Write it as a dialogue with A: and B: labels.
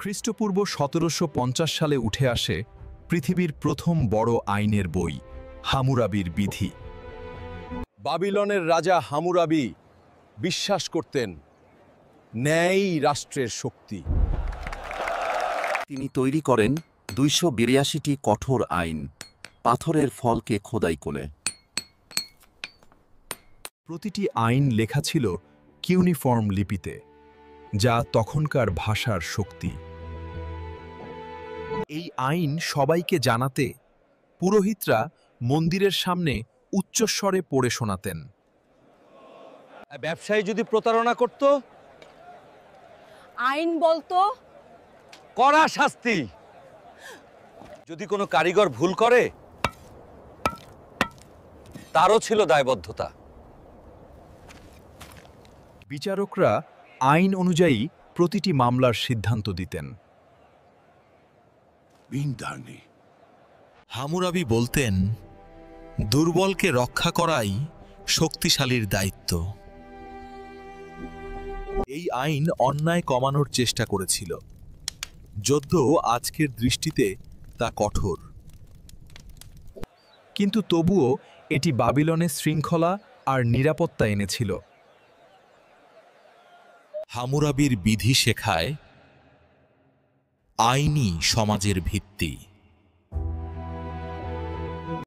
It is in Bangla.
A: খ্রিস্টপূর্ব ১৭৫০ সালে উঠে আসে পৃথিবীর প্রথম বড় আইনের বই হামুরাবির বিধি।
B: বাবিলনের রাজা হামুরাবি বিশ্বাস করতেন ন্যায়ই রাষ্ট্রের শক্তি।
C: তিনি তৈরি করেন ২৮২টি কঠোর আইন, পাথরের ফলকে খোদাই করে।
A: প্রতিটি আইন লেখা ছিল কিউনিফর্ম লিপিতে, যা তখনকার ভাষার শক্তি। এই আইন সবাইকে জানাতে পুরোহিতরা মন্দিরের সামনে উচ্চস্বরে পড়ে শোনাতেন।
B: ব্যবসায়ী যদি প্রতারণা করত,
D: আইন বলতো
B: কড়া শাস্তি। যদি কোনো কারিগর ভুল করে, তারও ছিল দায়বদ্ধতা।
A: বিচারকরা আইন অনুযায়ী প্রতিটি মামলার সিদ্ধান্ত দিতেন।
E: হামুরাবি বলতেন, দুর্বলকে রক্ষা করাই শক্তিশালীর দায়িত্ব। এই আইন অন্যায় কমানোর চেষ্টা করেছিল, যদিও আজকের দৃষ্টিতে তা কঠোর।
A: কিন্তু তবুও এটি বাবিলনে শৃঙ্খলা আর নিরাপত্তা এনেছিল।
E: হামুরাবির বিধি শেখায় আইনই সমাজের ভিত্তি।